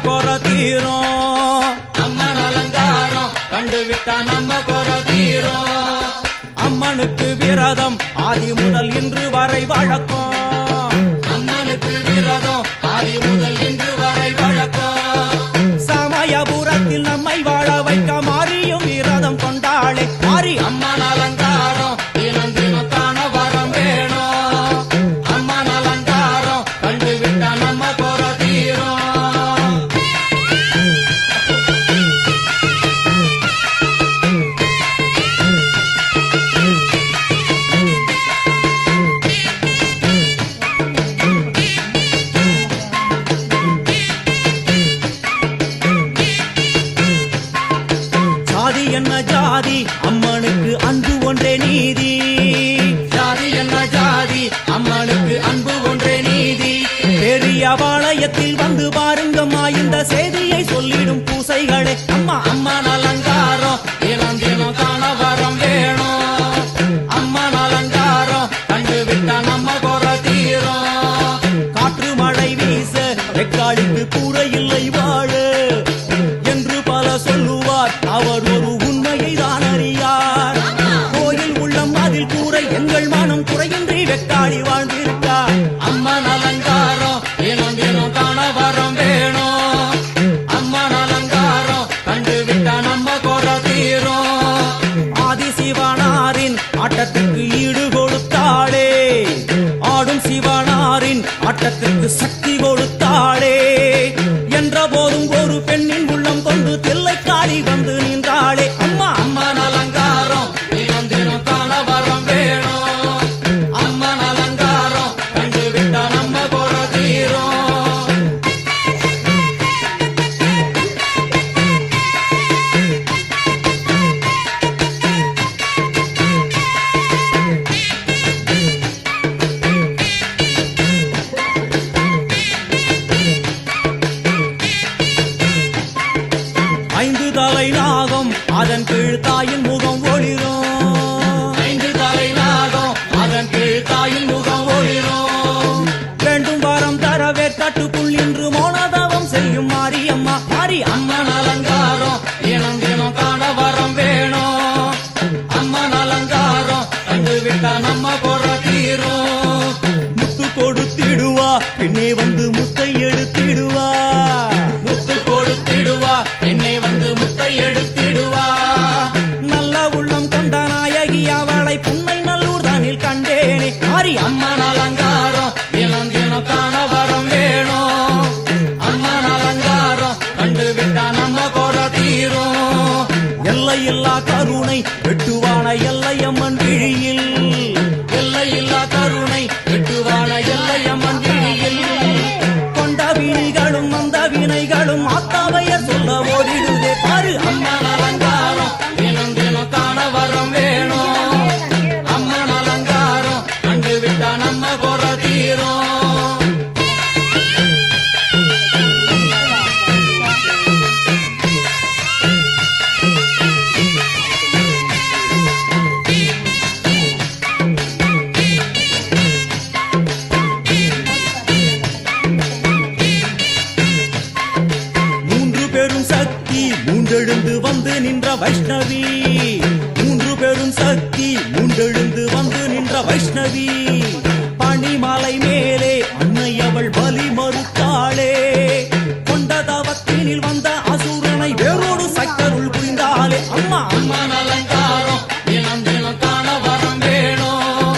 குறை தீரும். அம்மன் அலங்காரம் கண்டுவிட்டா நம்ம குறை தீரும். அம்மனுக்கு விரதம் ஆதி முதல் இன்று வரை வழக்கம். அம்மனுக்கு விரதம் ஆதி முதல் இன்று வரை வழக்கம். சமயபுரத்தில் நம்மை வாழ வைக்க மாறியும் விரதம் கொண்டாளே மாறி அம்மன் அலங்காரம் தினம் தினம் காண வரம் வேணும். அம்மன் அலங்காரம் கண்டுவிட்டா நம்ம குறை தீரும். ஜாதி என்ன ஜாதி அம்மனுக்கு அன்பு ஒன்றே நீதி. ஜாதி என்ன ஜாதி அம்மனுக்கு அன்பு ஒன்றே நீதி. பெரிய பாளையத்தில் வந்து பாருங்கம்மா இந்த செய்தியை சொல்லிடும் பூசைகளே. அம்மா அம்மன் அலங்காரம் தினம் தினம் காண வரம் வேணும். அம்மன் அலங்காரம் கண்டுவிட்டா நம்ம குறை தீரும். காற்று மழை வீச வெக்காளிக்கு கூரை இல்லை வாழ என்று பல சொல்லுவார். அவர் ஒரு உண்மையை தான் அறியார். கோயில் உள்ளம் அதில் கூரை எங்கள் மனம் குறையின்றி வெக்காளி வாழ்ந்திருக்கார். அம்மன் அலங்காரம் தினம் தினம் காண வரம் வேணும். அம்மன் அலங்காரம் கண்டுவிட்டா நம்ம குறை தீரும். ஆதி சிவனாரின் ஆட்டத்துக்கு ஈடு கொடுத்தாளே. ஆடும் சிவனாரின் ஆட்டத்திற்கு சக்தி கொடுத்தாளே. என்ற போதும் ஒரு பெண்ணின் உள்ளம் கொண்டு தில்லைக்காளி வந்து நின்றாளே. அம்மா அம்மன் அலங்காரம் தினம் தினம் காண வரம் வேணும். அம்மன் அலங்காரம் கண்டுவிட்டா நம்ம குறை தீரும். ஐந்து தலை நாகம் அதன் கீழ் தாயின் முகம் ஒளிரும். ஐந்து தலை நாகம் அதன் கீழ் தாயின் முகம் ஒளிரும். வேண்டும் வாரம் தரவே காட்டுக்குள் இன்று மோனதவம் செய்யும் மாரியம்மா மாரி அம்மன் அலங்காரம் தினம் தினம் காண வரம் வேணும். அம்மன் அலங்காரம் கண்டுவிட்டா நம்ம குறை தீரும். முத்து கொடுத்திடுவா பின்னே வந்து முத்தை எடுத்திடுவா. முத்து கொடுத்திடுவா என்னை வந்து முத்தை எடுத்திடுவா. நல்ல உள்ளம் கொண்ட நாயகி அவளை புன்னை நல்லூர் தானில் கண்டேனே. மாறி அம்மன் அலங்காரம் தினம் தினம் காண வரம் வேணும். அம்மன் அலங்காரம் கண்டுவிட்டா நம்ம குறை தீரும். எல்லையில்லா கருணை வெட்டுவான எல்லையம்மன் விழியில். எல்லையில்லா கருணை வெட்டுவான எல்லையம்மன் விழியில். கொண்ட விழிகளும் அந்த வினைகளும் ஆத்தாவையர் சொல்ல ஓடிடுதே பாரு. அம்மன் அலங்காரம் தினம் தினம் காண வரம் வேணும். அம்மன் அலங்காரம் கண்டுவிட்டா நம்ம குறை தீரும். மூன்று பெரும் சக்தி மூன்றெழுந்து வந்து நின்ற வைஷ்ணவி. மூன்று பெரும் சக்தி மூன்றெழுந்து வந்து நின்ற வைஷ்ணவி. பனிமலை மேலே அன்னை அவள் பலி மறுத்தாளே. கொண்ட தவத்தினில் வந்த அசுரனை வேரோடு சக்கருள் புரிந்தாளே. அம்மா அம்மன் அலங்காரம் தினம் தினம் காண வரம் வேணும்.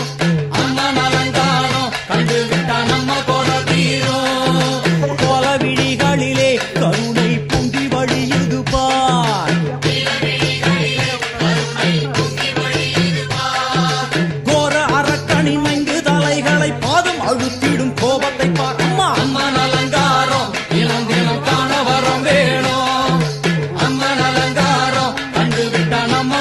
அம்மன் அலங்காரம் கண்டுவிட்டா நம்ம குறை தீரும். கோல விழிகளிலே கருணை பொங்கி வழியுது பார். கோர அரக்கனின் 5 தலைகளை பாதம் அழுத்திடும் கோபத்தை பார். அம்மா அம்மன் அலங்காரம் தினம் தினம் காண வரம் வேணும். அம்மன் அலங்காரம் கண்டுவிட்டா நம்ம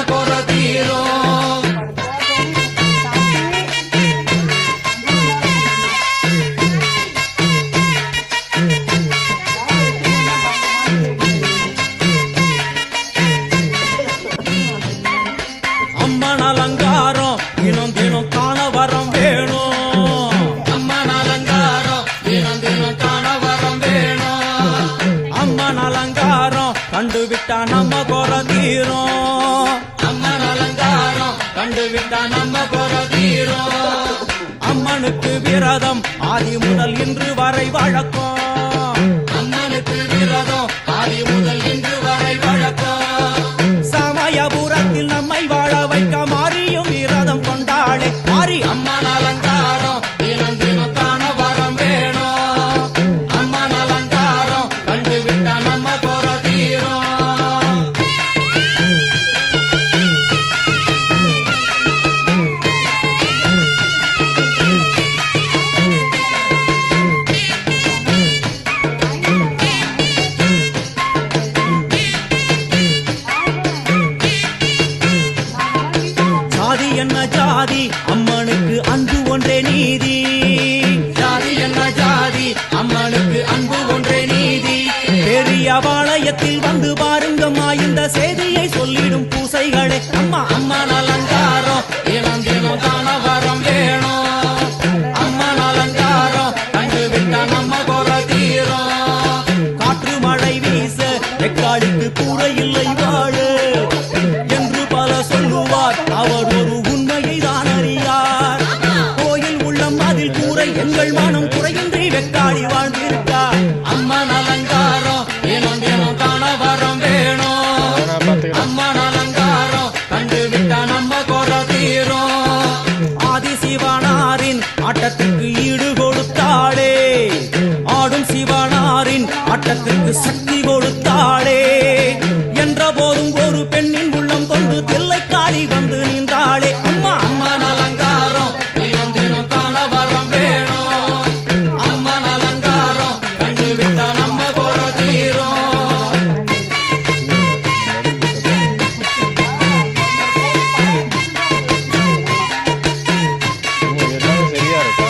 அலங்காரம் கண்டுவிட்டா நம்ம குறை தீரும். அம்மன் அலங்காரம் கண்டுவிட்டா நம்ம குறை தீரும். அம்மனுக்கு விரதம் ஆதி முதல் இன்று வரை வழக்கம். அம்மனுக்கு விரதம் ஆதி முதல் இன்று வரை வழக்கம். சமயபுரத்தில் நம்மை வாழ வைக்க மாறியும் விரதம் கொண்டாளே மாறி அம்மன் அலங்காரம் தினம் தினம் காண வரம் வேணும். அம்மன் அலங்காரம் கண்டுவிட்டா நம்ம குறை தீரும். ஜாதி என்ன ஜாதி அம்மனுக்கு அன்பு ஒன்றே நீதி. ஜாதி என்ன ஜாதி அம்மனுக்கு அன்பு ஒன்றே நீதி. பெரிய பாளையத்தில் வந்து பாருங்கம்மா இந்த செய்தியை சொல்லிடும் பூசைகளே. அம்மா அம்மன் அலங்காரம் தினம் தினம் காண வரம் வேணும். அம்மன் அலங்காரம் கண்டுவிட்டா நம்ம குறை தீரும். காற்று மழை வீச வெக்காளிக்கு கூட இல்லை வாழு என்று பல சொல்லுவார். அவர் ஒரு உண்மையை தான் அறியார். கோயில் உள்ளம் அதில் கூரை எங்கள் மனம் குறையின்றி வெக்காளி வாழ்ந்திருக்கார். அம்மன் அலங்காரம் தினம் தினம் காண வரம் வேணும். அம்மன் அலங்காரம் கண்டுவிட்டா நம்ம குறை தீரும். ஆதி சிவனாரின் ஆட்டத்திற்கு ஈடு கொடுத்தாளே. ஆடும் சிவனாரின் ஆட்டத்திற்கு சக்தி கொடுத்தாளே. என்ற போதும் ஒரு பெண்ணின் உள்ளம் கொண்டு தில்லைக்காளி வந்து நின்றாளே. அம்மா அம்மன் அலங்காரம் தினம் தினம் காண வரம் வேணும். அம்மன் அலங்காரம் கண்டுவிட்டா நம்ம குறை தீரும். எல்லாமே சரியா இருக்கா?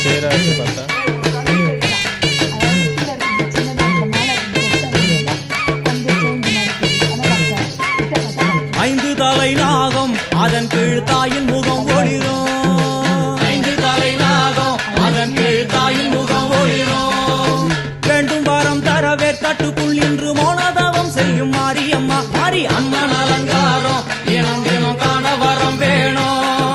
சேராச்சு பார்த்தா ஐந்து தலை நாகம் அதன் கீழ் தாயின் முகம் ஒளிரும். ஐந்து தலை நாகம் அதன் கீழ் தாயின் முகம் ஒளிரும். வேண்டும் வரம் தரவே கட்டுக்குள் இன்று மோனதவம் செய்யும் மாரியம்மா மாரி அம்மன் அலங்காரம் தினம் தினம் காண வரம் வேணும்.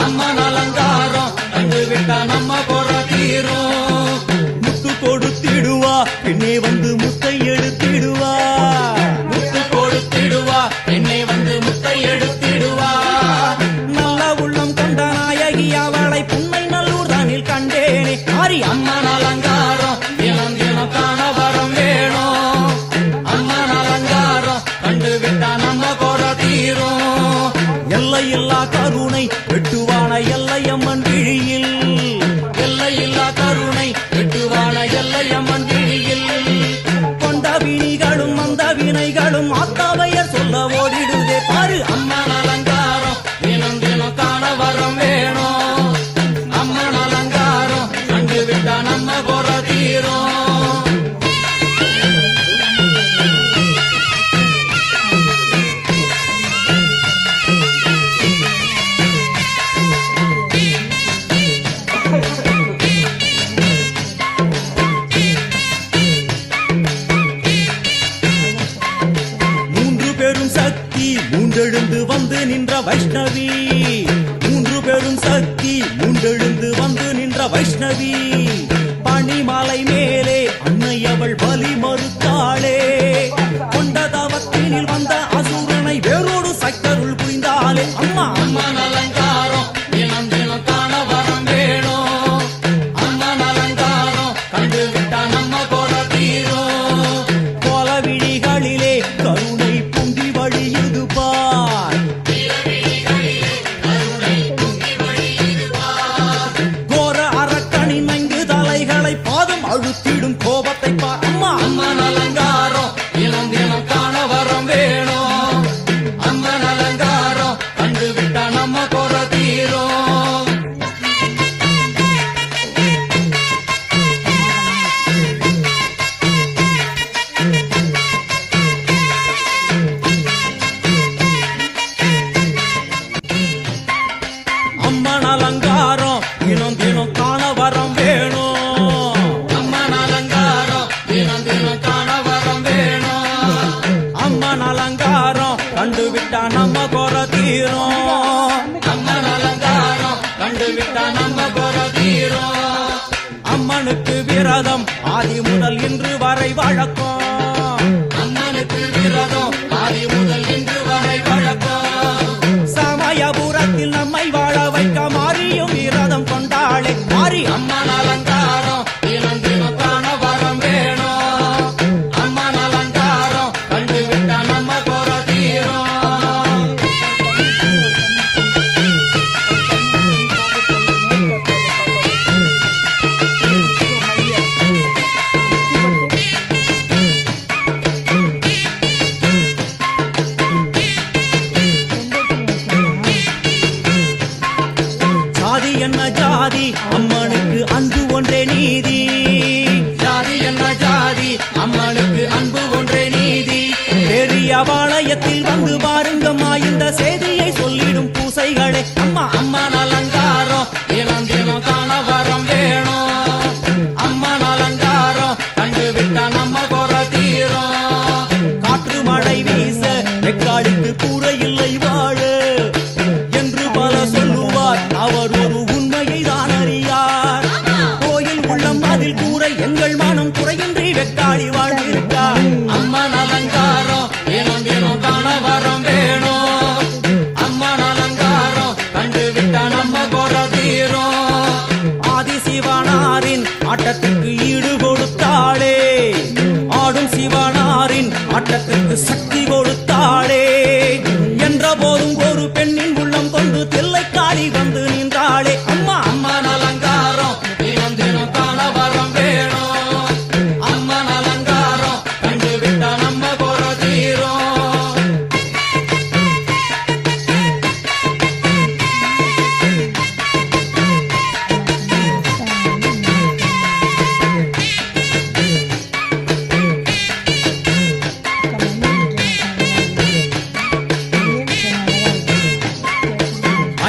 அம்மன் அலங்காரம் கண்டுவிட்டா நம்ம குறை தீரும். முத்து கொடுத்திடுவா பின்னே வந்து முத்தை எடுத்திடுவா. முத்து கொடுத்திடுவா என்னை வந்து முத்தை எடுத்திடுவா. நல்ல உள்ளம் கொண்ட நாயகி அவளை புன்னை நல்லூர் தானில் கண்டேனே. மாறி அம்மன் அலங்காரம் தினம் தினம் காண வரம் வேணும். அம்மன் அலங்காரம் கண்டுவிட்டா நம்ம குறை தீரும். எல்லையில்லா கருணை வெட்டுவான எல்லையம்மன் விழியில். எல்லையில்லா கருணை வெட்டுவான எல்லையம்மன் விழியில். கொண்ட வினிகளும் அந்த வினைகளும் ஆத்தாவையர் சொல்ல ஓடிடுதே பாரு. அம்மன் அலங்காரம் தினம் தினம் காண வரம் வேணும். அம்மன் அலங்காரம் கண்டுவிட்டா நம்ம குறை தீரும். மூன்று பெரும் சக்தி மூன்றெழுந்து வந்து நின்ற வைஷ்ணவி. மூன்று பெரும் சக்தி மூன்றெழுந்து வந்து நின்ற வைஷ்ணவி. பனிமலை மேலே அன்னை அவள் பலி மறுத்தாளே. கொண்ட தவத்தினில் வந்த அசுரனை வேரோடு சக்கருள் புரிந்தாளே. அம்மா அம்மன் அலங்காரம் தினம் தினம் காண வரம் வேணும். அம்மன் அலங்காரம் கண்டுவிட்டா நம்ம குறை தீரும். கோல விழிகளிலே கருணை பொங்கி வழியுது பார். கோர அரக்கனின் 5 தலைகளை பாதம் அழுத்திடும் கோபத்தை பார். அம்மா விரதம் ஆதி முதல் இன்று வரை வழக்கம். அம்மனுக்கு விரதம் ஆதி முதல் இன்று வரை வழக்கம். சமயபுரத்தில் நம்மை வாழ வைக்க மாறியும் விரதம் கொண்டாளே மாறி அம்மன் அலங்காரம் தினம் தினம் காண வரம் வேணும். அம்மன் அலங்காரம் கண்டுவிட்ட நம்ம குற தீரும். ஜாதி என்ன ஜாதி அம்மனுக்கு அன்பு ஒன்றே நீதி. ஜாதி என்ன ஜாதி அம்மனுக்கு அன்பு ஒன்றே நீதி. பெரிய பாளையத்தில் வந்து பாருங்கம்மா இந்த செய்தியை சொல்லிடும் பூசைகளே. அம்மா அம்மன் அலங்காரம் தினம் தினம் காண வரம் வேணும். அம்மன் அலங்காரம் கண்டுவிட்ட நம்ம குற தீரும். காற்று மழை வீச வெக்காடுக்கு கூரை இல்லை வாழ என்று பல சொல்லுவார். அவர் ஒரு உண்மையை தான் அறியார். கோயில் உள்ளம் அதில் கூரை எங்கள் மனம் குறையின்றி வெக்காடி வாழ்ந்திருக்கார். அம்மன் அலங்காரம் தினம் தினம் காண வரம் வேணும். அம்மன் அலங்காரம் கண்டுவிட்ட நம்ம குற தீரும். ஆதி சிவனாரின் ஆட்டத்துக்கு ஈடு கொடுத்தாளே. ஆடும் சிவனாரின் ஆட்டத்துக்கு சக்தி கொடுத்தாளே. என்ற போதும் ஒரு பெண்ணின் உள்ளம் கொண்டு தில்லைக்காடி வந்து நின்றாளே. அம்மா அம்மன் அலங்காரம் தினம் தினம் காண வரம் வேணும். அம்மன் அலங்காரம் கண்டுவிட்ட நம்ம குற தீரும்.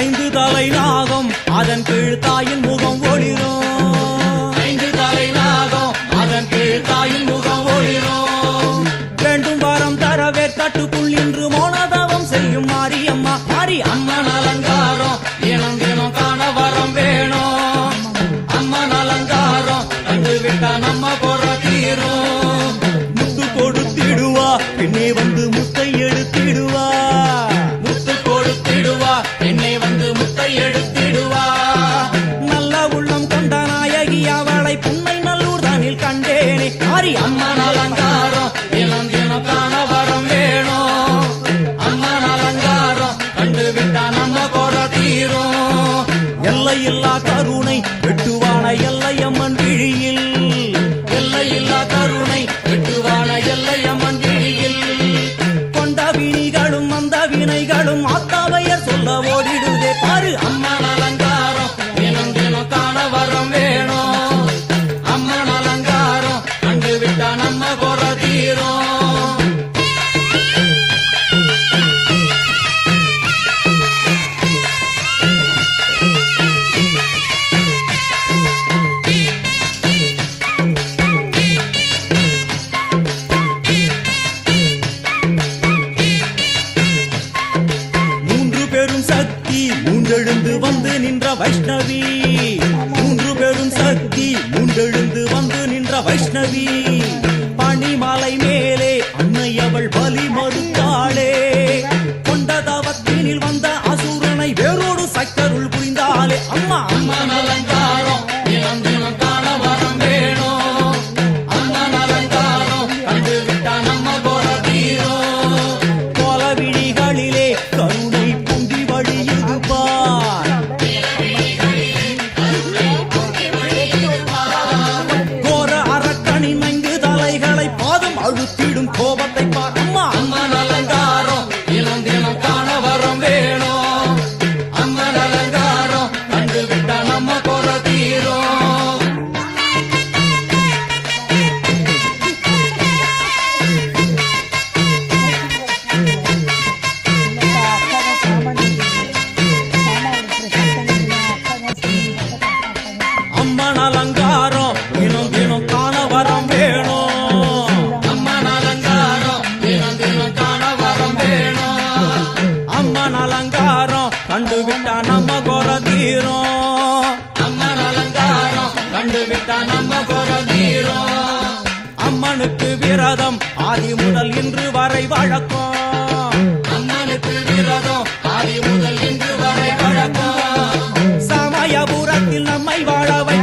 ஐந்து தலை நாகம் அதன் கீழ் தாயின் முகம் ஒளிரும். ஐந்து தலை நாகம் அதன் கீழ் தாயின் முகம் ஒளிரும். வேண்டும் வரம் தரவே கட்டுக்குள் இன்று மோனதவம் செய்யும் மாரியம்மா மாரி அம்மன் அலங்காரம் தினம் தினம் காண வரம் வேணும். அம்மன் அலங்காரம் கண்டுவிட்ட நம்ம குற தீரும். முத்து கொடுத்திடுவா பெண்ணே வந்து முத்தை எடுத்திடுவா. முத்து கொடுத்திடுவா பெண்ணை வந்து முத்தை எடுத்திடுவா. நல்ல உள்ளம் கொண்ட நாயகி அவளை புன்னை நல்லூர் தானில் கண்டேனே. மாறி அம்மன் அலங்காரம் தினம் தினம் காண வரம் வேணும். அம்மன் அலங்காரம் கண்டுவிட்ட நம்ம குற தீரும். எல்லையில்லா கருணை வெட்டுவான எல்லையம்மன் விழியில். எல்லையில்லா கருணை வெட்டுவான எல்லையம்மன் விழியில். கொண்ட வினிகளும் அந்த வினைகளும் ஆத்தாவையர் சொல்ல ஓடிடுதே பாரு. அம்மன் அலங்காரம் தினம் தினம் காண வரம் வேணும். அம்மன் அலங்காரம் கண்டுவிட்ட நம்ம குற தீரும். மூன்று பெரும் சக்தி மூன்றெழுந்து வந்து நின்ற வைஷ்ணவி. மூன்று பெரும் சக்தி மூன்றெழுந்து வந்து நின்ற வைஷ்ணவி. பனிமலை மேலே அன்னை அவள் பலி மறுத்தாளே. கொண்ட தவத்தினில் வந்த அசுரனை வேரோடு சக்கருள் புரிந்தாளே. அம்மா அம்மன் அலங்காரம் தினம் தினம் காண வரம் வேணும். அம்மன் அலங்காரம் கண்டுவிட்ட நம்ம குற தீரும். கோல விழிகளிலே கருணை பொங்கி வழியுது பார். கோர அரக்கனின் 5 தலைகளை பாதம் அழுத்திடும் கோபத்தை பார். அம்மா அம்மன் அலங்காரம் தினம் தினம் காண வரம் வேணும். அம்மன் அலங்காரம் கண்டுவிட்ட நம்ம குற தீரும். அம்மன் அலங்காரம் தினம் தினம் காண வரம் வேணும். அம்மன் அலங்காரம் விட்டா நம்ம குரம் தீரும். அம்மனுக்கு விரதம் ஆதி முதல் இன்று வரை வழக்கம். அம்மனுக்கு விரதம் ஆதி முதல் இன்று வரை வழக்கம். சமயபுரத்தில் நம்மை வாழ வை